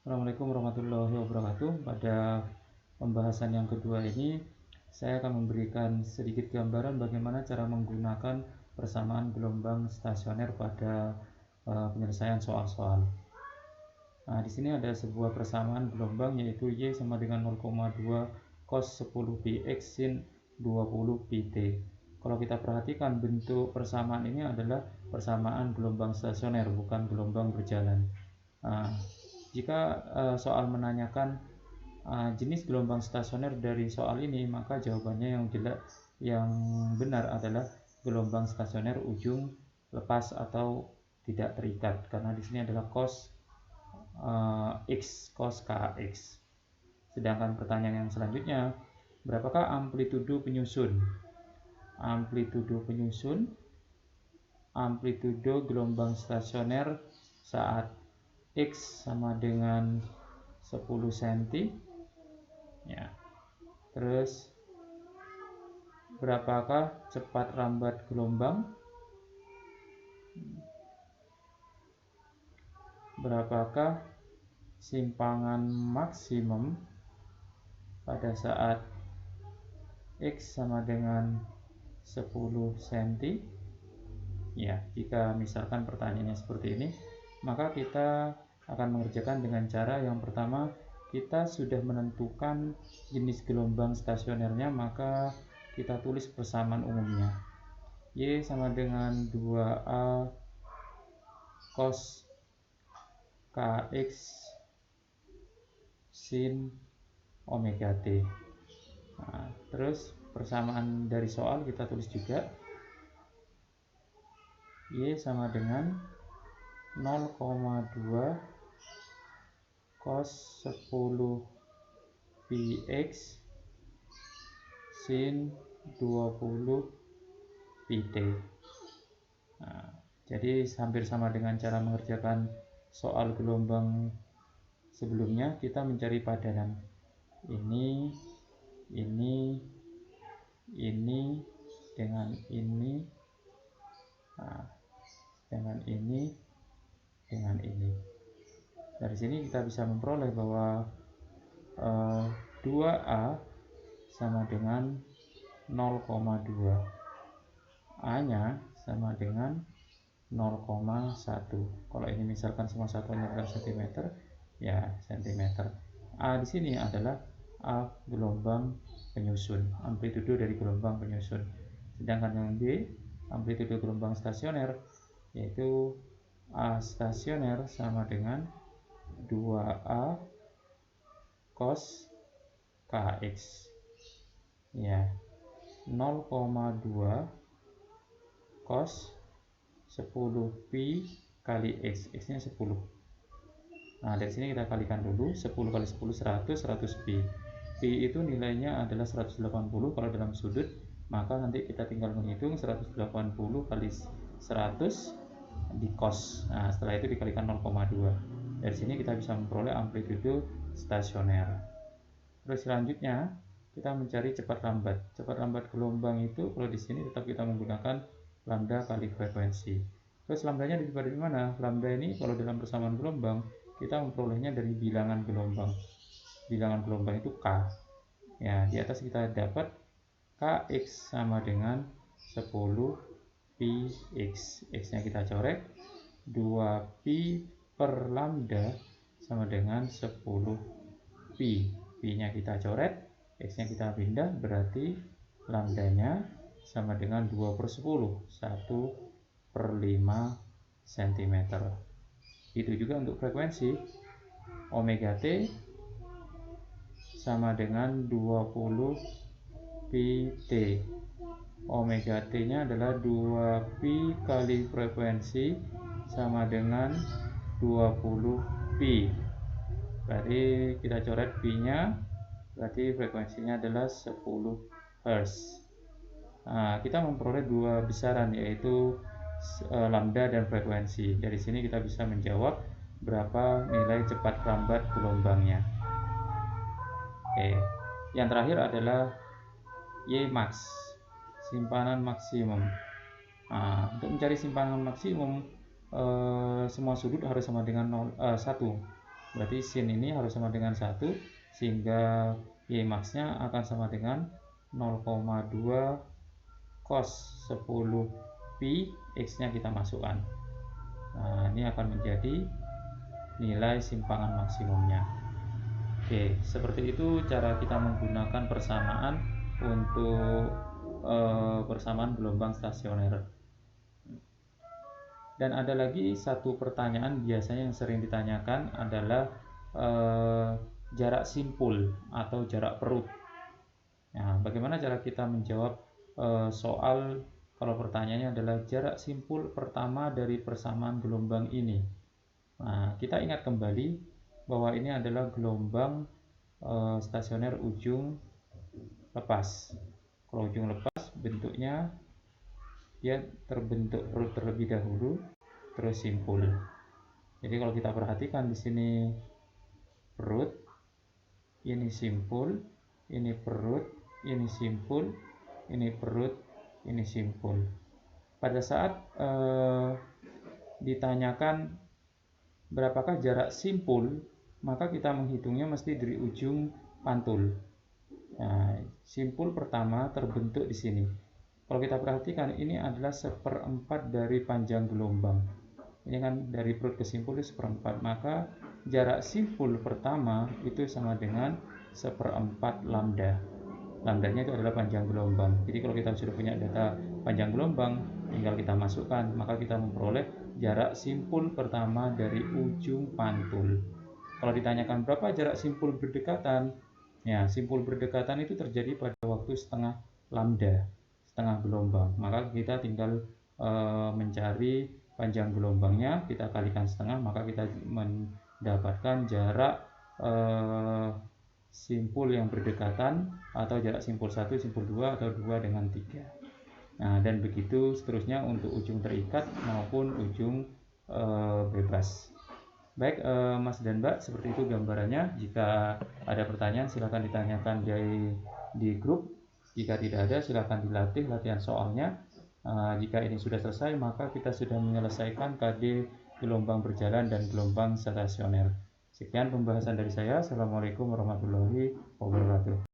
Assalamualaikum warahmatullahi wabarakatuh. Pada pembahasan yang kedua ini, saya akan memberikan sedikit gambaran bagaimana cara menggunakan persamaan gelombang stasioner pada penyelesaian soal-soal. Nah, di sini ada sebuah persamaan gelombang yaitu Y sama dengan 0,2 cos 10 px sin 20 pt. Kalau kita perhatikan, bentuk persamaan ini adalah persamaan gelombang stasioner, bukan gelombang berjalan. Nah, jika soal menanyakan jenis gelombang stasioner dari soal ini, maka jawabannya yang benar adalah gelombang stasioner ujung lepas atau tidak terikat, karena di sini adalah cos x, cos kx. Sedangkan pertanyaan yang selanjutnya, berapakah amplitudo penyusun? Amplitudo gelombang stasioner saat X sama dengan 10 cm ya. Terus berapakah cepat rambat gelombang? Berapakah simpangan maksimum pada saat X sama dengan 10 cm? Ya, jika misalkan pertanyaannya seperti ini, maka kita akan mengerjakan dengan cara yang pertama, kita sudah menentukan jenis gelombang stasionernya, maka kita tulis persamaan umumnya. Y sama dengan 2A cos kx sin omega t. Nah, terus persamaan dari soal kita tulis juga, Y sama dengan 0,2 cos 10 px sin 20 pt. Nah, jadi hampir sama dengan cara mengerjakan soal gelombang sebelumnya, kita mencari padanan ini dengan ini, dengan ini. Dari sini kita bisa memperoleh bahwa 2A sama dengan 0,2, A-nya sama dengan 0,1. Kalau ini misalkan semua satuannya adalah cm, ya cm. A di sini adalah A gelombang penyusun, amplitudo dari gelombang penyusun. Sedangkan yang B, amplitudo gelombang stasioner, yaitu A stasioner sama dengan 2A cos kx. Ya, 0,2 cos 10 pi kali x, x-nya 10. Nah, dari sini kita kalikan dulu, 10 kali 10 100 pi. Pi itu nilainya adalah 180 kalau dalam sudut, maka nanti kita tinggal menghitung 180 kali 100 di cos. Nah, setelah itu dikalikan 0,2. Dari sini kita bisa memperoleh amplitudo stasioner. Terus selanjutnya kita mencari cepat lambat. Cepat lambat gelombang itu kalau di sini tetap kita menggunakan lambda kali frekuensi. Terus lambdanya dari mana? Lambda ini kalau dalam persamaan gelombang kita memperolehnya dari bilangan gelombang. Bilangan gelombang itu K. Ya, di atas kita dapat Kx sama dengan 10 pi x. X-nya kita coret, 2 pi per lambda sama dengan 10 pi. Pi-nya kita coret, x-nya kita pindah, berarti lambdanya sama dengan 2 per 10, 1 per 5 cm. Itu juga untuk frekuensi, omega t sama dengan 20 pi t. Omega t nya adalah 2 pi kali frekuensi sama dengan 20 pi. Berarti kita coret pi nya, berarti frekuensinya adalah 10 Hz. Nah, kita memperoleh dua besaran, yaitu lambda dan frekuensi. Dari sini kita bisa menjawab berapa nilai cepat lambat gelombangnya. Oke. Yang terakhir adalah Y max, simpanan maksimum. Nah, untuk mencari simpanan maksimum, semua sudut harus sama dengan 1. Berarti sin ini harus sama dengan 1, sehingga Y max-nya akan sama dengan 0,2 cos 10 pi, X-nya kita masukkan. Nah, ini akan menjadi nilai simpangan maksimumnya. Oke, seperti itu cara kita menggunakan persamaan untuk persamaan gelombang stasioner. Dan ada lagi satu pertanyaan biasanya yang sering ditanyakan adalah jarak simpul atau jarak perut. Nah, bagaimana cara kita menjawab soal kalau pertanyaannya adalah jarak simpul pertama dari persamaan gelombang ini? Nah, kita ingat kembali bahwa ini adalah gelombang stasioner ujung lepas. Kalau ujung lepas bentuknya dia terbentuk perut terlebih dahulu, terus simpul. Jadi kalau kita perhatikan di sini perut, ini simpul, ini perut, ini simpul, ini perut, ini simpul. Pada saat ditanyakan berapakah jarak simpul, maka kita menghitungnya mesti dari ujung pantul. Nah, simpul pertama terbentuk di sini. Kalau kita perhatikan, ini adalah 1/4 dari panjang gelombang. Ini kan dari perut ke simpul itu 1/4, maka jarak simpul pertama itu sama dengan 1/4 lambda. Lambdanya itu adalah panjang gelombang. Jadi kalau kita sudah punya data panjang gelombang, tinggal kita masukkan, maka kita memperoleh jarak simpul pertama dari ujung pantul. Kalau ditanyakan berapa jarak simpul berdekatan, ya simpul berdekatan itu terjadi pada waktu setengah lambda, setengah gelombang. Maka kita tinggal mencari panjang gelombangnya, kita kalikan setengah, maka kita mendapatkan jarak simpul yang berdekatan, atau jarak simpul 1, simpul 2, atau 2 dengan 3. Nah, dan begitu seterusnya untuk ujung terikat maupun ujung bebas. Baik, Mas dan Mbak, seperti itu gambarannya. Jika ada pertanyaan silahkan ditanyakan di grup. Jika tidak ada, silahkan dilatih latihan soalnya. Jika ini sudah selesai, maka kita sudah menyelesaikan KD gelombang berjalan dan gelombang stasioner. Sekian pembahasan dari saya. Assalamualaikum warahmatullahi wabarakatuh.